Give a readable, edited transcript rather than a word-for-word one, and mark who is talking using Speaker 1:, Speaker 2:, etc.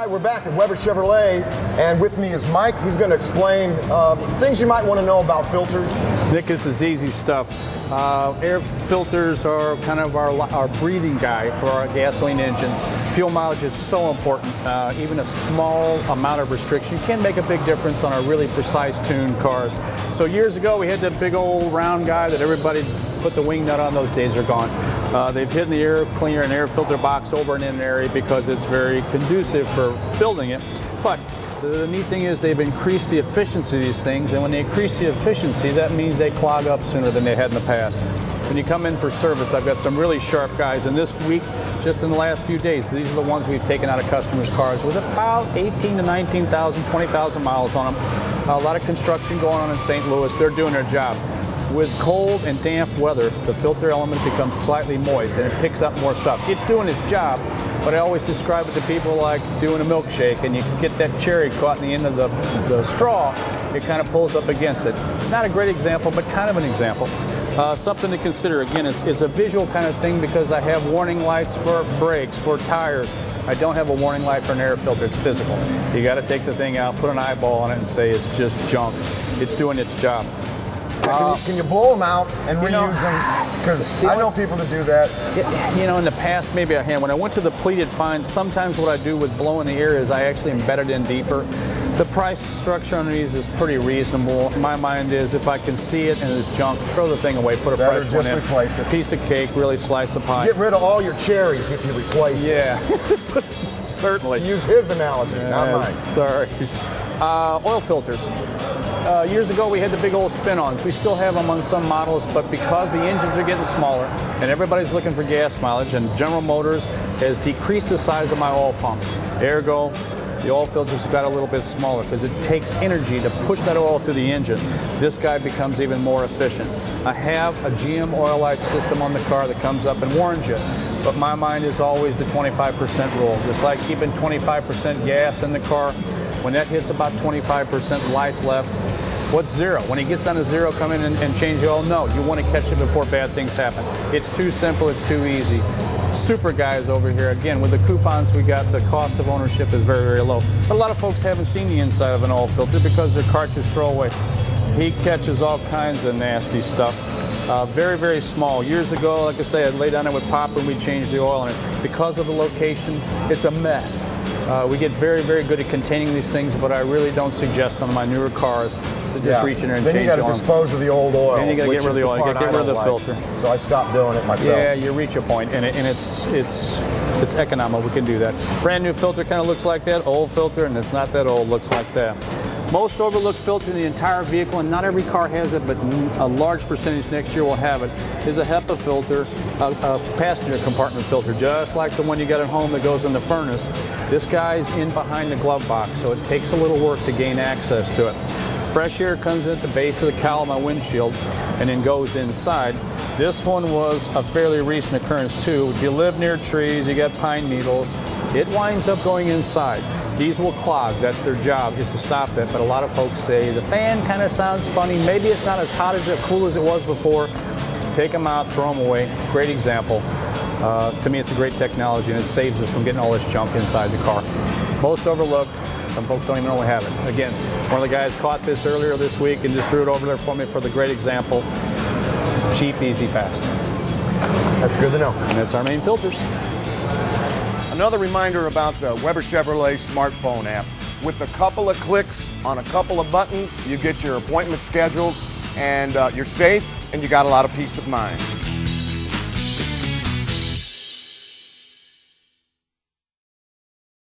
Speaker 1: right, we're back at Weber Chevrolet, and with me is Mike. He's going to explain things you might want to know about filters.
Speaker 2: Nick, this is easy stuff. Air filters are kind of our breathing guide for our gasoline engines. Fuel mileage is so important. Even a small amount of restriction can make a big difference on our really precise tuned cars. So years ago, we had that big old round guy that everybody put the wing nut on. Those days are gone. They've hidden the air cleaner and air filter box over in an area because it's very conducive for building it. But the neat thing is they've increased the efficiency of these things, and when they increase the efficiency, that means they clog up sooner than they had in the past. When you come in for service, I've got some really sharp guys, and this week, just in the last few days, these are the ones we've taken out of customers' cars with about 18 to 19,000, 20,000 miles on them. A lot of construction going on in St. Louis. They're doing their job. With cold and damp weather, the filter element becomes slightly moist and it picks up more stuff. It's doing its job, but I always describe it to people like doing a milkshake, and you get that cherry caught in the end of the straw, it kind of pulls up against it. Not a great example, but kind of an example. Something to consider. Again, it's a visual kind of thing because I have warning lights for brakes, for tires. I don't have a warning light for an air filter. It's physical. You got to take the thing out, put an eyeball on it, and say it's just junk. It's doing its job.
Speaker 1: Can you blow them out and reuse them? Because I know people that do that.
Speaker 2: You know, in the past, maybe I had. When I went to the pleated fine, sometimes what I do with blowing the air is I actually embed it in deeper. The price structure on these is pretty reasonable. My mind is if I can see it and it's junk, throw the thing away, put a fresh one in.
Speaker 1: Replace it.
Speaker 2: Piece of cake, really slice the pie.
Speaker 1: Get rid of all your cherries if you replace it.
Speaker 2: Yeah, certainly.
Speaker 1: To use his analogy, not mine.
Speaker 2: Sorry. Oil filters. Years ago we had the big old spin-ons. We still have them on some models, but because the engines are getting smaller and everybody's looking for gas mileage, and General Motors has decreased the size of my oil pump. Ergo, the oil filters got a little bit smaller because it takes energy to push that oil through the engine. This guy becomes even more efficient. I have a GM oil life system on the car that comes up and warns you, but my mind is always the 25% rule. Just like keeping 25% gas in the car, when that hits about 25% life left, what's zero? When it gets down to zero, come in and change the oil? No, you want to catch it before bad things happen. It's too simple, it's too easy. Super guys over here. Again, with the coupons we got, the cost of ownership is very, very low. But a lot of folks haven't seen the inside of an oil filter because their cartridge throwaway. He catches all kinds of nasty stuff. Very, very small. Years ago, like I say, I'd lay down there with Pop and we changed the oil in it. Because of the location, it's a mess. We get very, very good at containing these things, but I really don't suggest on my newer cars to just reach in there and change it.
Speaker 1: Then you got to dispose of the old oil.
Speaker 2: Then you got to get rid of the oil. You got to get rid of the filter.
Speaker 1: So I stopped doing it myself.
Speaker 2: Yeah, you reach a point, and it's economical. We can do that. Brand new filter kind of looks like that. Old filter, and it's not that old. Looks like that. Most overlooked filter in the entire vehicle, and not every car has it, but a large percentage next year will have it, is a HEPA filter, a passenger compartment filter, just like the one you got at home that goes in the furnace. This guy's in behind the glove box, so it takes a little work to gain access to it. Fresh air comes in at the base of the cowl of my windshield and then goes inside. This one was a fairly recent occurrence too. If you live near trees, you got pine needles, it winds up going inside. These will clog. That's their job, is to stop that. But a lot of folks say the fan kind of sounds funny. Maybe it's not as hot as it, cool as it was before. Take them out, throw them away. Great example. To me, it's a great technology, and it saves us from getting all this junk inside the car. Most overlooked. Some folks don't even know we have it. Again, one of the guys caught this earlier this week and just threw it over there for me for the great example. Cheap, easy, fast.
Speaker 1: That's good to know.
Speaker 2: And that's our main filters.
Speaker 1: Another reminder about the Weber Chevrolet smartphone app. With a couple of clicks on a couple of buttons, you get your appointment scheduled, and you're safe, and you got a lot of peace of mind.